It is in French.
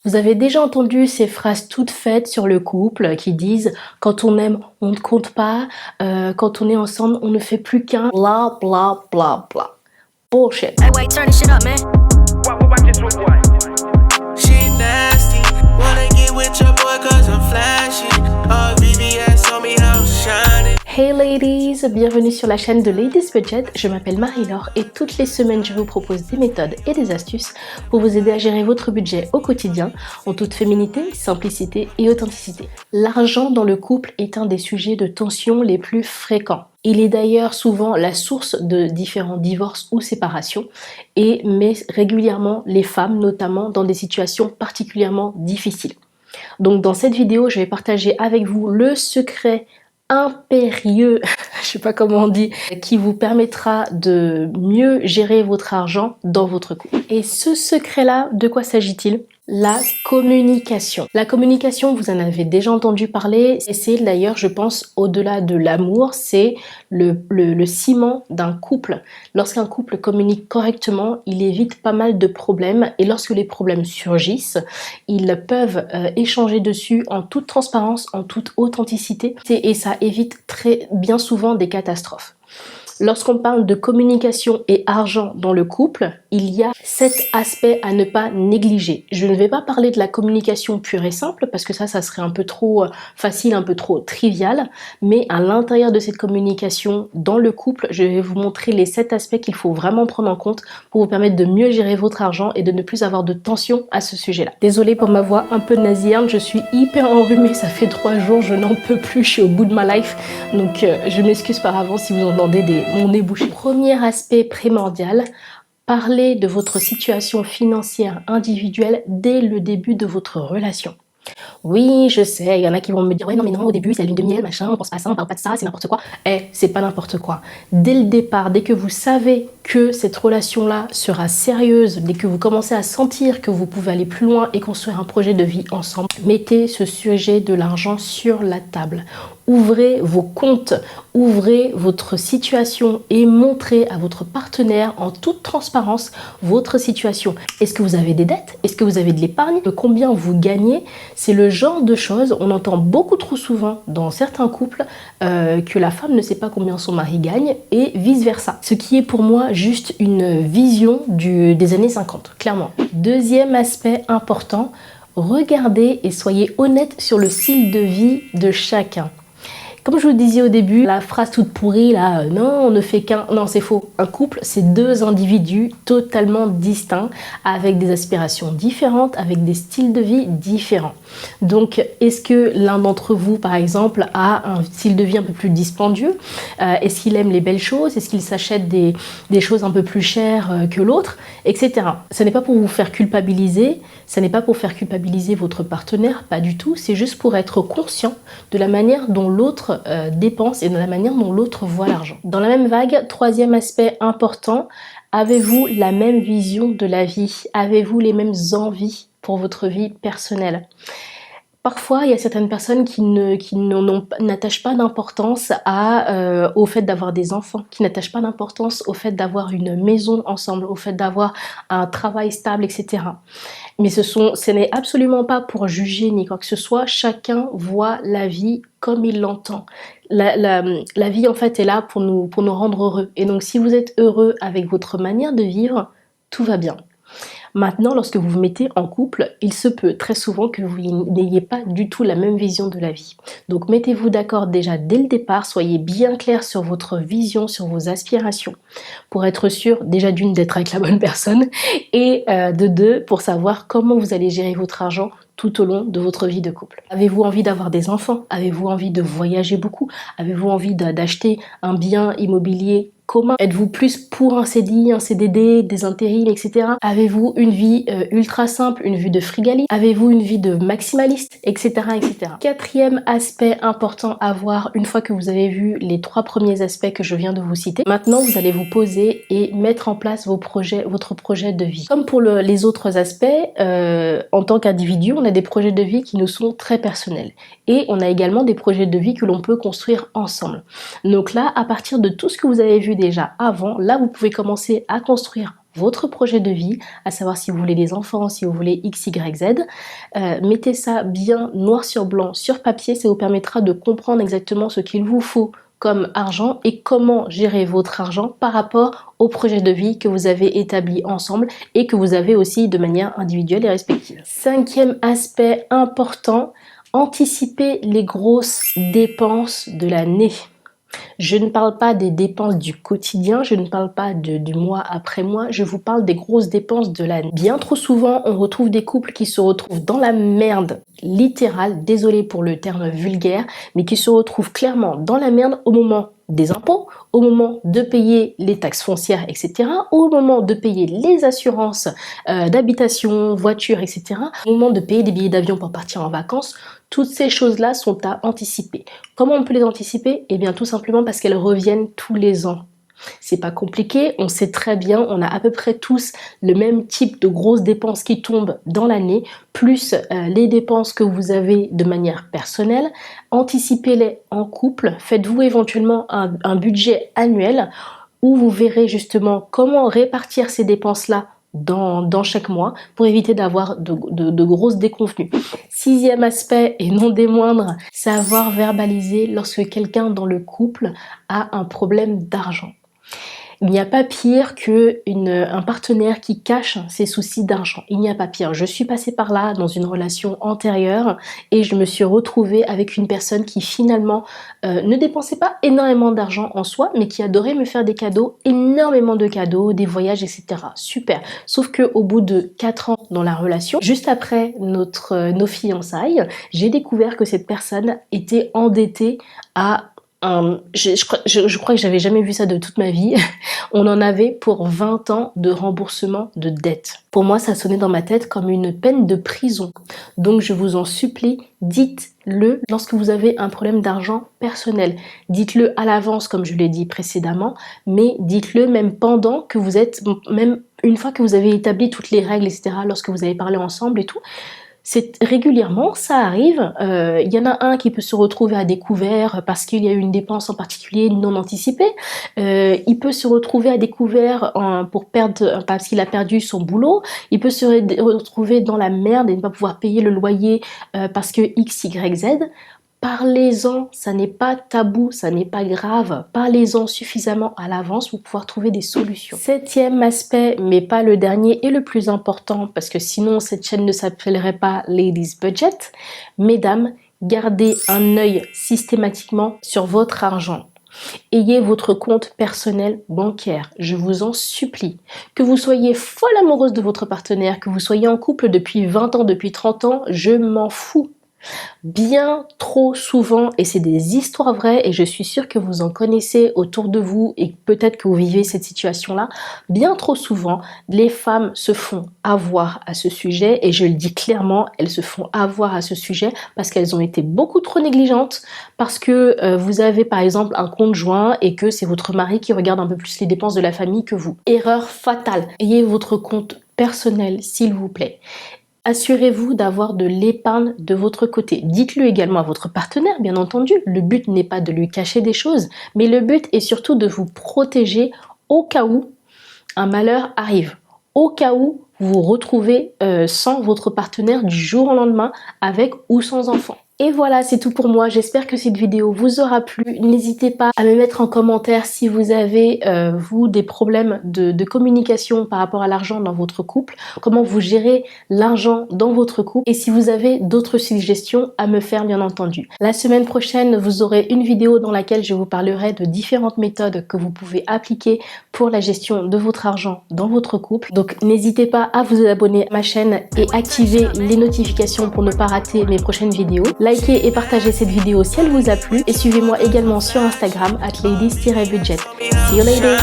Vous avez déjà entendu ces phrases toutes faites sur le couple qui disent quand on aime, on ne compte pas, quand on est ensemble, on ne fait plus qu'un, bla bla bla bla. Bullshit. Hey, wait, turn this shit up, man. She nasty, wanna get with your boy cause I'm flashy. Oh, VVS on me how shining. Hey ladies, bienvenue sur la chaîne de Ladies Budget, je m'appelle Marie-Laure et toutes les semaines je vous propose des méthodes et des astuces pour vous aider à gérer votre budget au quotidien en toute féminité, simplicité et authenticité. L'argent dans le couple est un des sujets de tension les plus fréquents. Il est d'ailleurs souvent la source de différents divorces ou séparations et met régulièrement les femmes notamment dans des situations particulièrement difficiles. Donc dans cette vidéo, je vais partager avec vous le secret impérieux, je sais pas comment on dit, qui vous permettra de mieux gérer votre argent dans votre couple. Et ce secret-là, de quoi s'agit-il? La communication. La communication, vous en avez déjà entendu parler, et c'est d'ailleurs, je pense, au-delà de l'amour, c'est le ciment d'un couple. Lorsqu'un couple communique correctement, il évite pas mal de problèmes, et lorsque les problèmes surgissent, ils peuvent échanger dessus en toute transparence, en toute authenticité, et ça évite très bien souvent des catastrophes. Lorsqu'on parle de communication et argent dans le couple, il y a 7 aspects à ne pas négliger. Je ne vais pas parler de la communication pure et simple parce que ça serait un peu trop facile, un peu trop trivial. Mais à l'intérieur de cette communication dans le couple, je vais vous montrer les 7 aspects qu'il faut vraiment prendre en compte pour vous permettre de mieux gérer votre argent et de ne plus avoir de tension à ce sujet-là. Désolée pour ma voix un peu nasillarde, je suis hyper enrhumée, ça fait 3 jours, je n'en peux plus, je suis au bout de ma life. Donc je m'excuse par avance si vous entendez mon nez bouché. Premier aspect primordial, parlez de votre situation financière individuelle dès le début de votre relation. Oui, je sais, il y en a qui vont me dire ouais non mais non, au début c'est la lune de miel, machin, on pense pas à ça, on parle pas de ça, c'est n'importe quoi. C'est pas n'importe quoi. Dès le départ, dès que vous savez que cette relation-là sera sérieuse, dès que vous commencez à sentir que vous pouvez aller plus loin et construire un projet de vie ensemble, mettez ce sujet de l'argent sur la table. Ouvrez vos comptes, ouvrez votre situation et montrez à votre partenaire en toute transparence votre situation. Est-ce que vous avez des dettes? Est-ce que vous avez de l'épargne? Combien vous gagnez? C'est le genre de choses, on entend beaucoup trop souvent dans certains couples que la femme ne sait pas combien son mari gagne et vice versa. Ce qui est pour moi juste une vision des années 50, clairement. Deuxième aspect important, regardez et soyez honnête sur le style de vie de chacun. Comme je vous le disais au début, la phrase toute pourrie là, non on ne fait qu'un, non c'est faux. Un couple c'est 2 individus totalement distincts, avec des aspirations différentes, avec des styles de vie différents. Donc est-ce que l'un d'entre vous par exemple a un style de vie un peu plus dispendieux? Est-ce qu'il aime les belles choses? Est-ce qu'il s'achète des choses un peu plus chères que l'autre, etc. Ce n'est pas pour vous faire culpabiliser, ce n'est pas pour faire culpabiliser votre partenaire, pas du tout, c'est juste pour être conscient de la manière dont l'autre dépense et de la manière dont l'autre voit l'argent. Dans la même vague, troisième aspect important, avez-vous la même vision de la vie? Avez-vous les mêmes envies pour votre vie personnelle? Parfois, il y a certaines personnes qui n'attachent pas d'importance au fait d'avoir des enfants, qui n'attachent pas d'importance au fait d'avoir une maison ensemble, au fait d'avoir un travail stable, etc. Mais ce n'est absolument pas pour juger ni quoi que ce soit, chacun voit la vie comme il l'entend. La vie en fait est là pour nous rendre heureux. Et donc si vous êtes heureux avec votre manière de vivre, tout va bien. Maintenant, lorsque vous vous mettez en couple, il se peut très souvent que vous n'ayez pas du tout la même vision de la vie. Donc mettez-vous d'accord déjà dès le départ, soyez bien clair sur votre vision, sur vos aspirations, pour être sûr déjà d'une d'être avec la bonne personne et de 2 pour savoir comment vous allez gérer votre argent tout au long de votre vie de couple. Avez-vous envie d'avoir des enfants? Avez-vous envie de voyager beaucoup? Avez-vous envie d'acheter un bien immobilier commun? Êtes-vous plus pour un CDI, un CDD, des intérims, etc. Avez-vous une vie ultra simple, une vie de frugalité? Avez-vous une vie de maximaliste, etc., etc. Quatrième aspect important à voir une fois que vous avez vu les 3 premiers aspects que je viens de vous citer. Maintenant, vous allez vous poser et mettre en place votre projet de vie. Comme pour les autres aspects, en tant qu'individu, on a des projets de vie qui nous sont très personnels. Et on a également des projets de vie que l'on peut construire ensemble. Donc là, à partir de tout ce que vous avez vu déjà avant, là vous pouvez commencer à construire votre projet de vie, à savoir si vous voulez des enfants, si vous voulez X, Y, Z. Mettez ça bien noir sur blanc sur papier, ça vous permettra de comprendre exactement ce qu'il vous faut comme argent et comment gérer votre argent par rapport au projet de vie que vous avez établi ensemble et que vous avez aussi de manière individuelle et respective. 5e aspect important, anticiper les grosses dépenses de l'année. Je ne parle pas des dépenses du quotidien, je ne parle pas du mois après mois, je vous parle des grosses dépenses de l'année. Bien trop souvent, on retrouve des couples qui se retrouvent dans la merde littérale, désolé pour le terme vulgaire, mais qui se retrouvent clairement dans la merde au moment des impôts, au moment de payer les taxes foncières, etc., au moment de payer les assurances d'habitation, voiture, etc., au moment de payer des billets d'avion pour partir en vacances. Toutes ces choses-là sont à anticiper. Comment on peut les anticiper? Eh bien, tout simplement parce qu'elles reviennent tous les ans. C'est pas compliqué, on sait très bien, on a à peu près tous le même type de grosses dépenses qui tombent dans l'année, plus les dépenses que vous avez de manière personnelle. Anticipez-les en couple, faites-vous éventuellement un budget annuel où vous verrez justement comment répartir ces dépenses-là dans chaque mois pour éviter d'avoir de grosses déconvenues. 6e aspect et non des moindres, savoir verbaliser lorsque quelqu'un dans le couple a un problème d'argent. Il n'y a pas pire qu'un partenaire qui cache ses soucis d'argent. Il n'y a pas pire. Je suis passée par là dans une relation antérieure et je me suis retrouvée avec une personne qui finalement ne dépensait pas énormément d'argent en soi, mais qui adorait me faire des cadeaux, énormément de cadeaux, des voyages, etc. Super. Sauf qu'au bout de 4 ans dans la relation, juste après nos fiançailles, j'ai découvert que cette personne était endettée à je crois que j'avais jamais vu ça de toute ma vie. On en avait pour 20 ans de remboursement de dette. Pour moi, ça sonnait dans ma tête comme une peine de prison. Donc, je vous en supplie, dites-le lorsque vous avez un problème d'argent personnel. Dites-le à l'avance, comme je l'ai dit précédemment, mais dites-le même pendant que vous êtes, même une fois que vous avez établi toutes les règles, etc., lorsque vous avez parlé ensemble et tout. C'est régulièrement, ça arrive. Il y en a un qui peut se retrouver à découvert parce qu'il y a eu une dépense en particulier non anticipée. Il peut se retrouver à découvert parce qu'il a perdu son boulot. Il peut se retrouver dans la merde et ne pas pouvoir payer le loyer parce que X, Y, Z. Parlez-en, ça n'est pas tabou, ça n'est pas grave. Parlez-en suffisamment à l'avance pour pouvoir trouver des solutions. 7e aspect, mais pas le dernier et le plus important, parce que sinon cette chaîne ne s'appellerait pas Ladies Budget. Mesdames, gardez un œil systématiquement sur votre argent. Ayez votre compte personnel bancaire, je vous en supplie. Que vous soyez folle amoureuse de votre partenaire, que vous soyez en couple depuis 20 ans, depuis 30 ans, je m'en fous. Bien trop souvent, et c'est des histoires vraies et je suis sûre que vous en connaissez autour de vous et peut-être que vous vivez cette situation-là, bien trop souvent, les femmes se font avoir à ce sujet et je le dis clairement, elles se font avoir à ce sujet parce qu'elles ont été beaucoup trop négligentes, parce que vous avez par exemple un conjoint et que c'est votre mari qui regarde un peu plus les dépenses de la famille que vous. Erreur fatale, ayez votre compte personnel s'il vous plaît. Assurez-vous d'avoir de l'épargne de votre côté. Dites-le également à votre partenaire, bien entendu. Le but n'est pas de lui cacher des choses, mais le but est surtout de vous protéger au cas où un malheur arrive. Au cas où vous vous retrouvez sans votre partenaire du jour au lendemain, avec ou sans enfant. Et voilà, c'est tout pour moi. J'espère que cette vidéo vous aura plu. N'hésitez pas à me mettre en commentaire si vous avez, vous, des problèmes de communication par rapport à l'argent dans votre couple, comment vous gérez l'argent dans votre couple et si vous avez d'autres suggestions à me faire, bien entendu. La semaine prochaine, vous aurez une vidéo dans laquelle je vous parlerai de différentes méthodes que vous pouvez appliquer pour la gestion de votre argent dans votre couple. Donc, n'hésitez pas à vous abonner à ma chaîne et activer les notifications pour ne pas rater mes prochaines vidéos. Likez et partagez cette vidéo si elle vous a plu et suivez-moi également sur Instagram @ladies-budget. See you later!